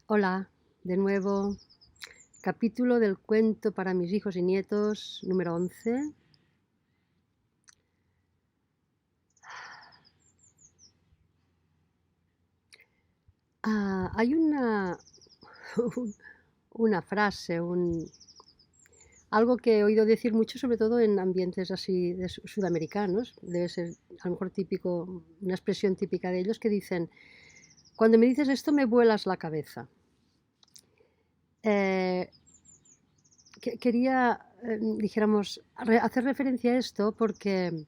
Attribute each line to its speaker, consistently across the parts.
Speaker 1: Hola, de nuevo, capítulo del cuento para mis hijos y nietos, número 11. Hay una frase, algo que he oído decir mucho, sobre todo en ambientes así sudamericanos, debe ser a lo mejor típico, una expresión típica de ellos, que dicen: cuando me dices esto me vuelas la cabeza. Eh, Quería, dijéramos, hacer referencia a esto porque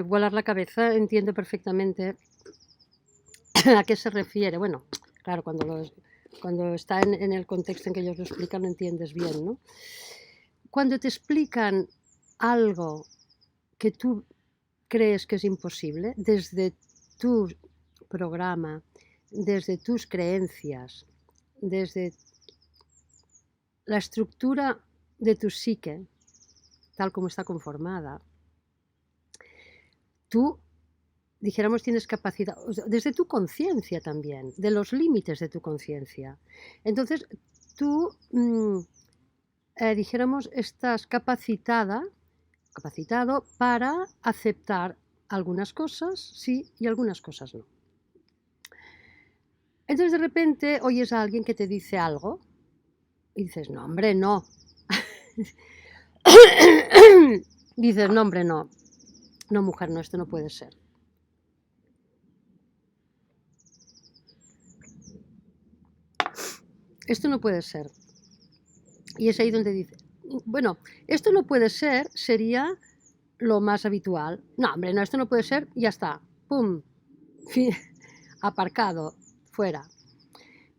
Speaker 1: volar la cabeza entiendo perfectamente a qué se refiere. Bueno, claro, cuando está en el contexto en que ellos lo explican lo entiendes bien, ¿no? Cuando te explican algo que tú crees que es imposible, desde tu programa, desde tus creencias, desde la estructura de tu psique, tal como está conformada, tú, dijéramos, tienes capacidad, o sea, desde tu conciencia también, de los límites de tu conciencia. Entonces, tú, dijéramos, estás capacitado para aceptar algunas cosas sí y algunas cosas no. Entonces, de repente, oyes a alguien que te dice algo y dices: no, hombre, no. Dices: no, hombre, no. No, mujer, no, esto no puede ser. Esto no puede ser. Y es ahí donde dice, bueno, esto no puede ser, sería lo más habitual. No, hombre, no, esto no puede ser, ya está. Pum, aparcado, fuera.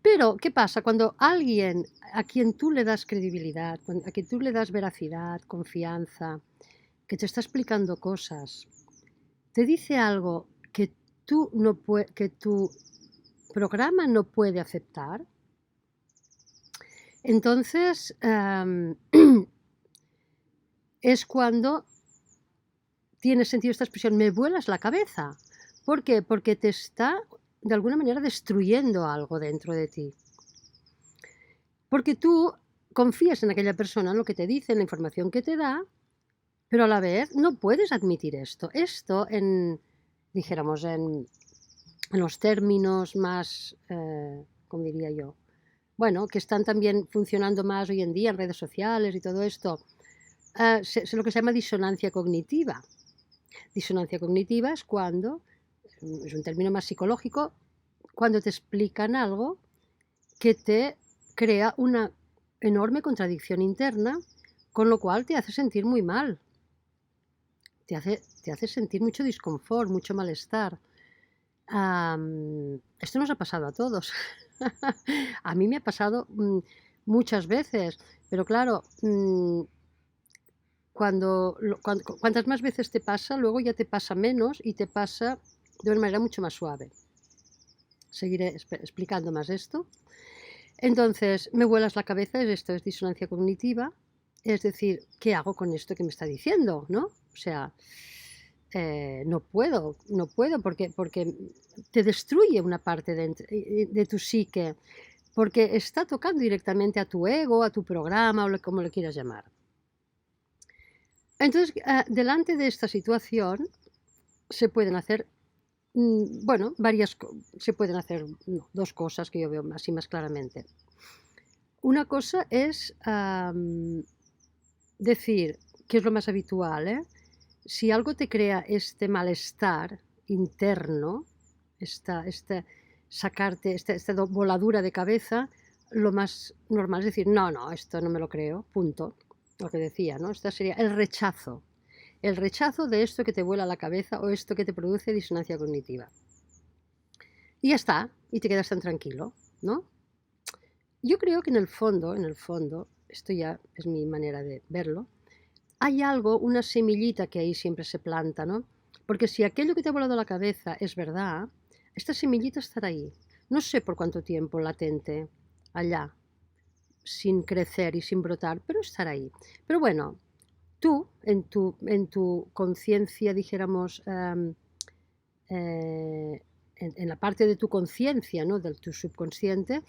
Speaker 1: Pero, ¿qué pasa? Cuando alguien a quien tú le das credibilidad, a quien tú le das veracidad, confianza, que te está explicando cosas, te dice algo que que tu programa no puede aceptar, entonces es cuando tiene sentido esta expresión: me vuelas la cabeza. ¿Por qué? Porque te está, de alguna manera, destruyendo algo dentro de ti. Porque tú confías en aquella persona, en lo que te dice, en la información que te da, pero a la vez no puedes admitir esto. Esto, dijéramos, en los términos más, ¿cómo diría yo? Bueno, que están también funcionando más hoy en día en redes sociales y todo esto, es lo que se llama disonancia cognitiva. Disonancia cognitiva es cuando, es un término más psicológico, cuando te explican algo que te crea una enorme contradicción interna, con lo cual te hace sentir muy mal, te hace sentir mucho disconfort, mucho malestar. Esto nos ha pasado a todos. A mí me ha pasado muchas veces, pero claro, cuantas más veces te pasa, luego ya te pasa menos y te pasa de una manera mucho más suave. Seguiré explicando más esto. Entonces, me vuelas la cabeza, es esto, es disonancia cognitiva, es decir, ¿qué hago con esto que me está diciendo? ¿No? O sea, no puedo, porque te destruye una parte de tu psique, porque está tocando directamente a tu ego, a tu programa, o como lo quieras llamar. Entonces, delante de esta situación, se pueden hacer, bueno, se pueden hacer dos cosas que yo veo así más claramente. Una cosa es decir, que es lo más habitual, si algo te crea este malestar interno, esta voladura de cabeza, lo más normal es decir: no, no, esto no me lo creo, punto. Lo que decía, ¿no? Este sería el rechazo. El rechazo de esto que te vuela la cabeza o esto que te produce disonancia cognitiva. Y ya está, y te quedas tan tranquilo, ¿no? Yo creo que en el fondo, esto ya es mi manera de verlo, hay algo, una semillita que ahí siempre se planta, ¿no? Porque si aquello que te ha volado la cabeza es verdad, esta semillita estará ahí. No sé por cuánto tiempo latente, allá, sin crecer y sin brotar, pero estará ahí. Pero bueno, tú, en tu conciencia, dijéramos, en la parte de tu conciencia, ¿no? De tu subconsciente,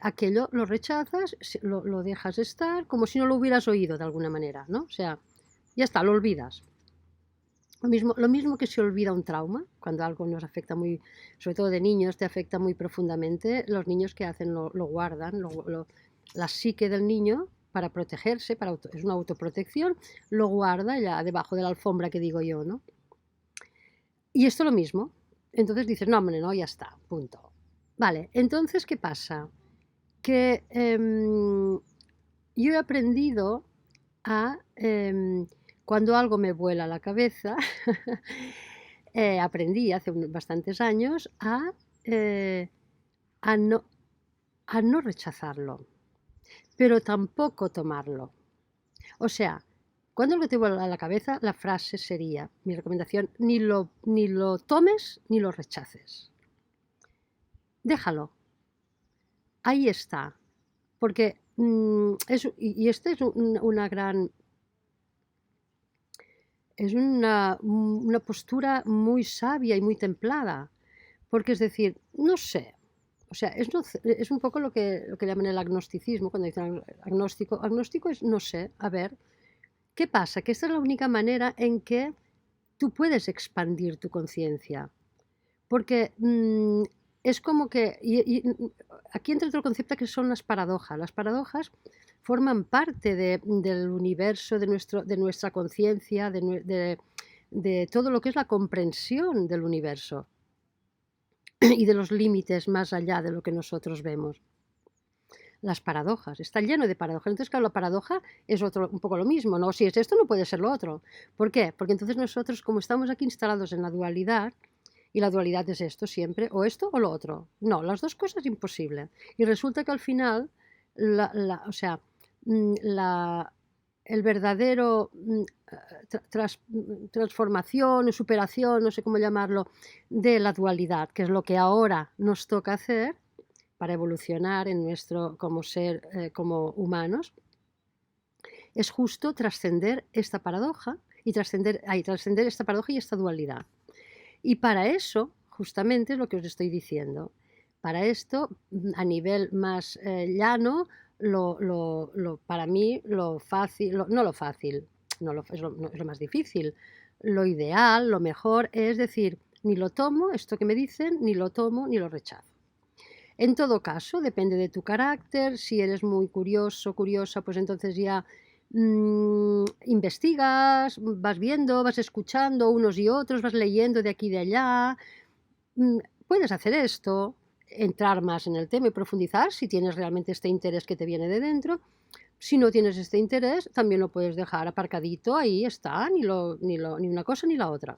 Speaker 1: aquello lo rechazas, lo dejas estar, como si no lo hubieras oído de alguna manera, ¿no? O sea, ya está, lo olvidas. Lo mismo que se olvida un trauma, cuando algo nos afecta muy, sobre todo de niños, te afecta muy profundamente, los niños que hacen lo guardan, la psique del niño para protegerse, es una autoprotección, lo guarda ya debajo de la alfombra que digo yo, ¿no? Y esto lo mismo. Entonces dices, no, hombre, no, ya está, punto. Vale, entonces, ¿qué pasa? Que yo he aprendido a, cuando algo me vuela a la cabeza, aprendí hace bastantes años eh, a, no, a no rechazarlo, pero tampoco tomarlo. O sea, cuando algo te vuela a la cabeza, la frase sería, mi recomendación, ni lo tomes ni lo rechaces. Déjalo. Ahí está. Porque, y esta es una gran... Es una postura muy sabia y muy templada. Porque es decir, no sé. O sea, es un poco lo que llaman el agnosticismo, cuando dicen agnóstico. Agnóstico es no sé, a ver. ¿Qué pasa? Que esta es la única manera en que tú puedes expandir tu conciencia. Porque es como que, aquí entra otro concepto que son las paradojas. Las paradojas forman parte del universo, de nuestra conciencia, de todo lo que es la comprensión del universo y de los límites más allá de lo que nosotros vemos. Las paradojas, está lleno de paradojas. Entonces, claro, la paradoja es un poco lo mismo, ¿no? Si es esto, no puede ser lo otro. ¿Por qué? Porque entonces nosotros, como estamos aquí instalados en la dualidad, y la dualidad es esto siempre, o esto o lo otro. No, las dos cosas es imposible. Y resulta que al final, o sea, el verdadero transformación o superación, no sé cómo llamarlo, de la dualidad, que es lo que ahora nos toca hacer para evolucionar como ser, como humanos, es justo trascender esta paradoja y trascender esta paradoja y esta dualidad. Y para eso, justamente es lo que os estoy diciendo. Para esto, a nivel más llano, para mí lo fácil, no lo fácil, es lo más difícil. Lo ideal, lo mejor es decir, ni lo tomo, esto que me dicen, ni lo tomo, ni lo rechazo. En todo caso, depende de tu carácter, si eres muy curioso, curiosa, pues entonces ya investigas, vas viendo, vas escuchando unos y otros, vas leyendo de aquí y de allá. Puedes hacer esto, entrar más en el tema y profundizar si tienes realmente este interés que te viene de dentro. Si no tienes este interés, también lo puedes dejar aparcadito, ahí está, ni una cosa ni la otra.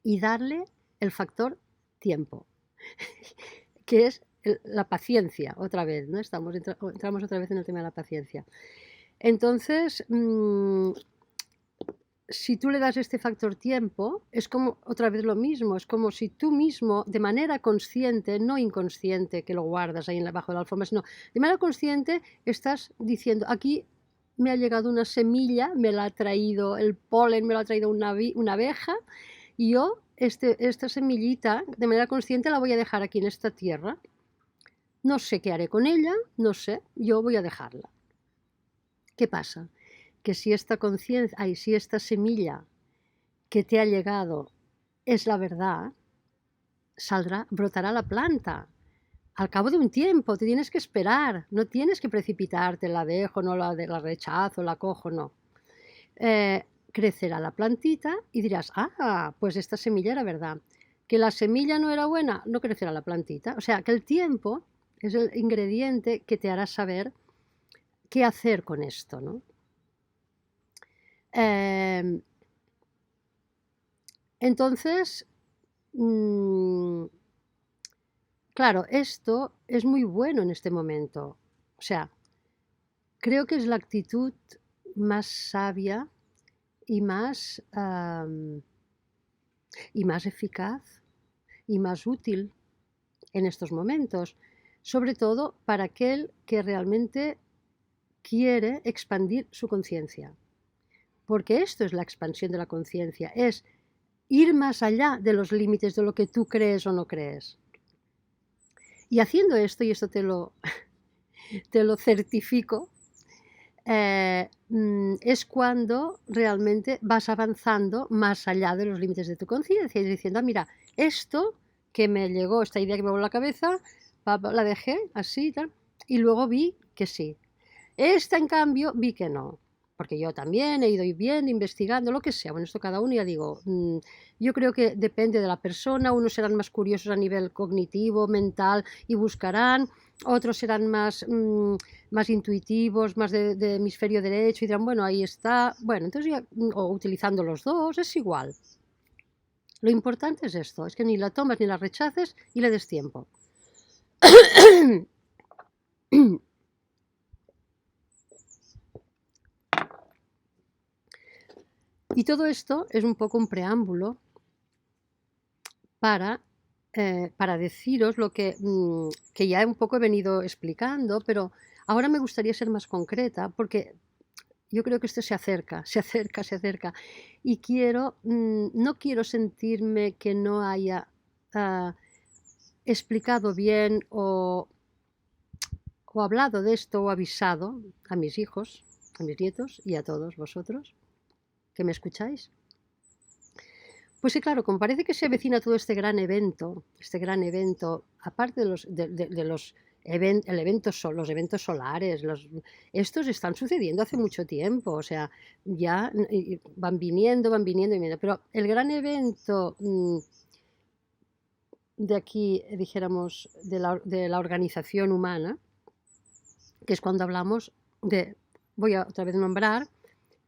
Speaker 1: Y darle el factor tiempo, que es la paciencia, otra vez, ¿no? Entramos otra vez en el tema de la paciencia. Entonces, si tú le das este factor tiempo, es como otra vez lo mismo, es como si tú mismo, de manera consciente, no inconsciente, que lo guardas ahí bajo de la alfombra, sino de manera consciente estás diciendo, aquí me ha llegado una semilla, me la ha traído el polen, me la ha traído una abeja, y yo esta semillita, de manera consciente, la voy a dejar aquí en esta tierra. No sé qué haré con ella, no sé, yo voy a dejarla. ¿Qué pasa? Que si esta conciencia, si esta semilla que te ha llegado es la verdad, brotará la planta. Al cabo de un tiempo, te tienes que esperar, no tienes que precipitarte, la dejo, no la rechazo, la cojo, no. Crecerá la plantita y dirás, pues esta semilla era verdad. Que la semilla no era buena, no crecerá la plantita. O sea, que el tiempo es el ingrediente que te hará saber qué hacer con esto, ¿no? Entonces, claro, esto es muy bueno en este momento. O sea, creo que es la actitud más sabia y más eficaz y más útil en estos momentos, sobre todo para aquel que realmente quiere expandir su conciencia. Porque esto es la expansión de la conciencia, es ir más allá de los límites de lo que tú crees o no crees. Y haciendo esto, y esto te lo certifico, es cuando realmente vas avanzando más allá de los límites de tu conciencia y diciendo, mira, esto que me llegó, esta idea que me voló la cabeza, la dejé así tal, y luego vi que sí. Esta, en cambio, vi que no. Porque yo también he ido viendo, investigando, lo que sea. Bueno, esto cada uno, ya digo, yo creo que depende de la persona. Unos serán más curiosos a nivel cognitivo, mental, y buscarán. Otros serán más intuitivos, más de hemisferio derecho, y dirán, bueno, ahí está. Bueno, entonces ya, o utilizando los dos, es igual. Lo importante es esto, es que ni la tomas ni la rechaces y le des tiempo. Y todo esto es un poco un preámbulo para deciros lo que ya un poco he venido explicando, pero ahora me gustaría ser más concreta porque yo creo que esto se acerca, se acerca, se acerca. Y no quiero sentirme que no haya explicado bien o hablado de esto o avisado a mis hijos, a mis nietos y a todos vosotros que me escucháis. Pues sí, claro, como parece que se avecina todo este gran evento, aparte de los los eventos solares, estos están sucediendo hace mucho tiempo, o sea, ya van viniendo, pero el gran evento de aquí, dijéramos, de la organización humana, que es cuando hablamos voy a otra vez nombrar,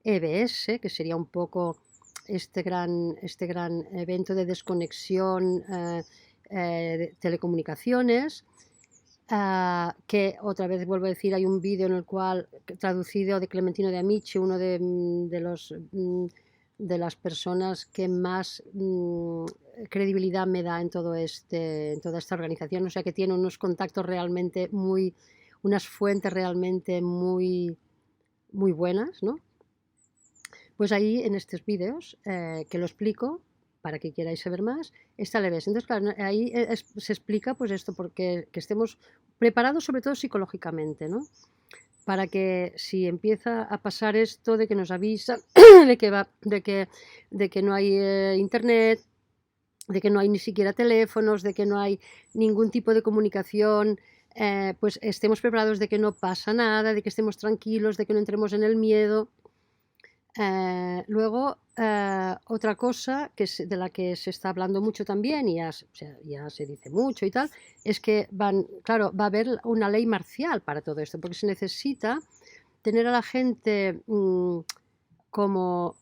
Speaker 1: EBS, que sería un poco este gran evento de desconexión de telecomunicaciones, que otra vez vuelvo a decir, hay un vídeo en el cual, traducido de Clementino de Amici, uno de las personas que más credibilidad me da en toda esta organización, o sea que tiene unos contactos realmente unas fuentes realmente muy buenas, ¿no? Pues ahí en estos vídeos que lo explico, para que queráis saber más, está el EBS. Entonces, claro, ahí se explica pues esto, porque que estemos preparados sobre todo psicológicamente, ¿no? Para que si empieza a pasar esto de que nos avisa de que no hay internet, de que no hay ni siquiera teléfonos, de que no hay ningún tipo de comunicación, pues estemos preparados de que no pasa nada, de que estemos tranquilos, de que no entremos en el miedo. Luego, otra cosa de la que se está hablando mucho también, y ya se dice mucho y tal, es que claro, va a haber una ley marcial para todo esto, porque se necesita tener a la gente como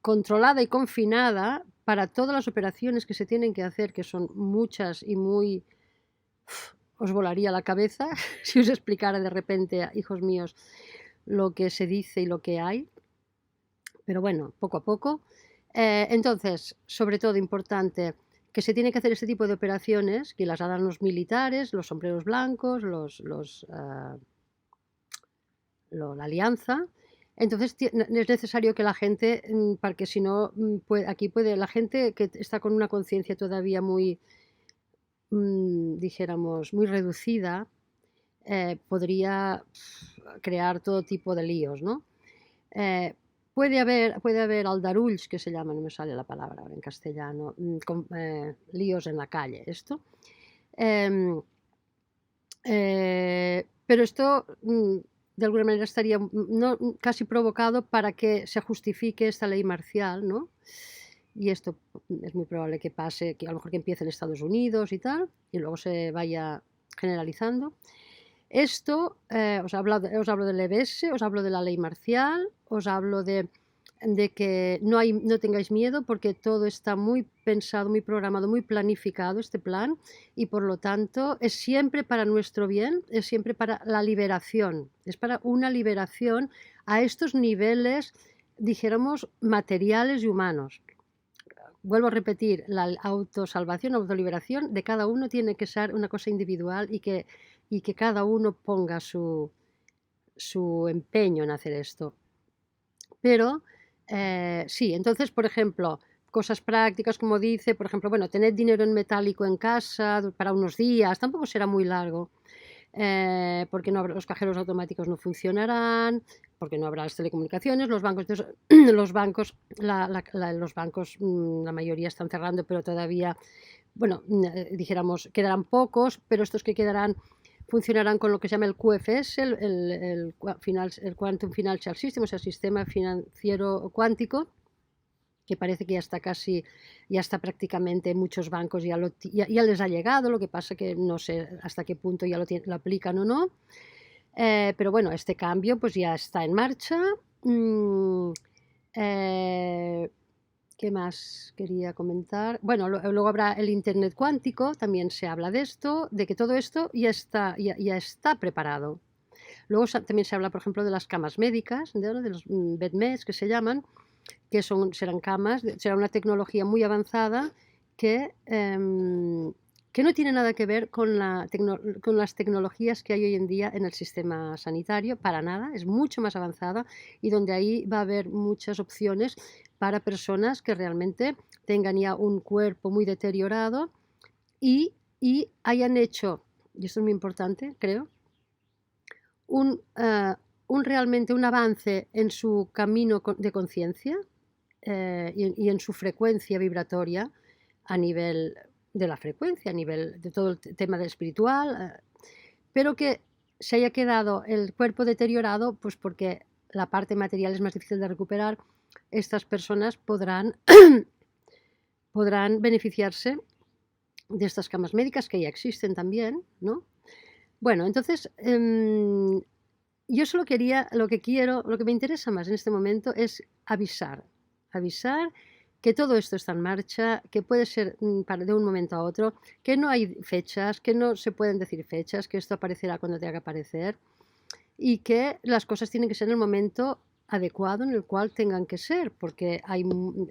Speaker 1: controlada y confinada para todas las operaciones que se tienen que hacer, que son muchas y muy... Os volaría la cabeza si os explicara de repente, hijos míos, lo que se dice y lo que hay. Pero bueno, poco a poco. Entonces, sobre todo importante, que se tiene que hacer este tipo de operaciones, que las harán los militares, los sombreros blancos, la alianza. Entonces es necesario que la gente, porque si no, la gente que está con una conciencia todavía muy, dijéramos, muy reducida, podría crear todo tipo de líos, ¿no? Puede haber aldarulls, que se llama, no me sale la palabra ahora en castellano, líos en la calle, esto. Pero esto de alguna manera estaría casi provocado para que se justifique esta ley marcial, ¿no? Y esto es muy probable que pase, que a lo mejor que empiece en Estados Unidos y tal, y luego se vaya generalizando. Esto, os hablo del EBS, os hablo de la ley marcial, os hablo de que no tengáis miedo, porque todo está muy pensado, muy programado, muy planificado, este plan, y por lo tanto es siempre para nuestro bien, es siempre para la liberación, es para una liberación a estos niveles, dijéramos, materiales y humanos. Vuelvo a repetir, la autosalvación, autoliberación de cada uno tiene que ser una cosa individual y que cada uno ponga su empeño en hacer esto. Pero sí, entonces, por ejemplo, cosas prácticas, como dice, por ejemplo, bueno, tener dinero en metálico en casa para unos días, tampoco será muy largo, porque no los cajeros automáticos no funcionarán, porque no habrá las telecomunicaciones, los bancos, entonces, los bancos, la mayoría están cerrando, pero todavía, bueno, dijéramos, quedarán pocos, pero estos que quedarán funcionarán con lo que se llama el QFS, el Quantum Financial System, o sea, el sistema financiero cuántico, que parece que ya está prácticamente, muchos bancos ya les ha llegado, lo que pasa que no sé hasta qué punto ya lo aplican o no. Pero bueno, este cambio pues ya está en marcha. ¿Qué más quería comentar? Bueno, luego habrá el Internet cuántico, también se habla de esto, de que todo esto ya está preparado. Luego también se habla, por ejemplo, de las camas médicas, de los bedmeds que se llaman, que serán camas, será una tecnología muy avanzada que no tiene nada que ver con las tecnologías que hay hoy en día en el sistema sanitario, para nada, es mucho más avanzada, y donde ahí va a haber muchas opciones para personas que realmente tengan ya un cuerpo muy deteriorado y hayan hecho, y esto es muy importante, creo, realmente un avance en su camino de conciencia, y en su frecuencia vibratoria, a nivel de la frecuencia, a nivel de todo el tema del espiritual, pero que se haya quedado el cuerpo deteriorado, pues porque la parte material es más difícil de recuperar. Estas personas podrán beneficiarse de estas camas médicas que ya existen también, ¿no? Bueno, entonces, yo solo quería, lo que me interesa más en este momento es avisar que todo esto está en marcha, que puede ser de un momento a otro, que no hay fechas, que no se pueden decir fechas, que esto aparecerá cuando tenga que aparecer, y que las cosas tienen que ser en el momento adecuado en el cual tengan que ser, porque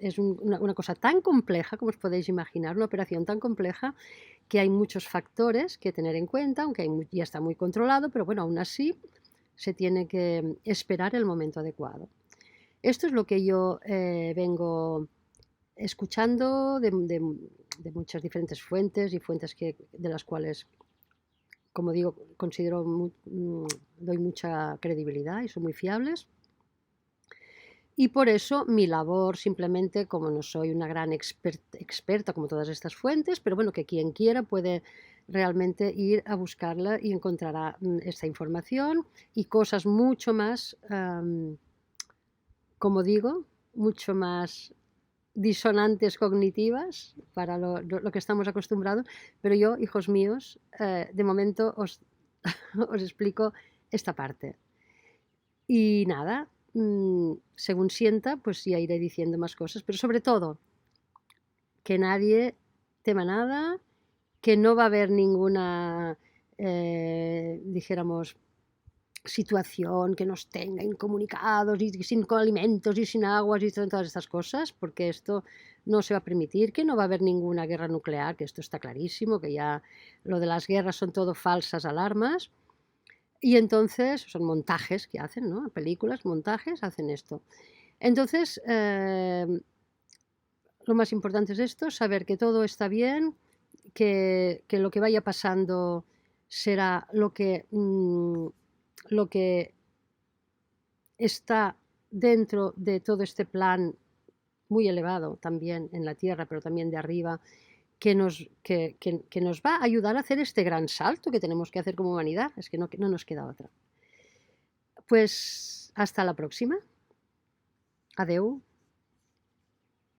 Speaker 1: es una cosa tan compleja, como os podéis imaginar, una operación tan compleja, que hay muchos factores que tener en cuenta, aunque ya está muy controlado, pero bueno, aún así se tiene que esperar el momento adecuado. Esto es lo que yo vengo escuchando de muchas diferentes fuentes, y fuentes de las cuales, como digo, doy mucha credibilidad y son muy fiables. Y por eso mi labor, simplemente, como no soy una gran experta como todas estas fuentes, pero bueno, que quien quiera puede realmente ir a buscarla y encontrará esta información y cosas mucho más, como digo, mucho más disonantes cognitivas para lo que estamos acostumbrados, pero yo, hijos míos, de momento os explico esta parte. Y nada, según sienta, pues ya iré diciendo más cosas, pero sobre todo, que nadie tema nada, que no va a haber ninguna, dijéramos, situación que nos tenga incomunicados y sin alimentos y sin aguas y todas estas cosas, porque esto no se va a permitir, que no va a haber ninguna guerra nuclear, que esto está clarísimo, que ya lo de las guerras son todo falsas alarmas. Y entonces son montajes que hacen, ¿no? Películas, montajes, hacen esto. Entonces, lo más importante es esto, saber que todo está bien, que lo que vaya pasando será lo que está dentro de todo este plan muy elevado también en la Tierra, pero también de arriba, que nos va a ayudar a hacer este gran salto que tenemos que hacer como humanidad. Es que no nos queda otra. Pues hasta la próxima. Adeu.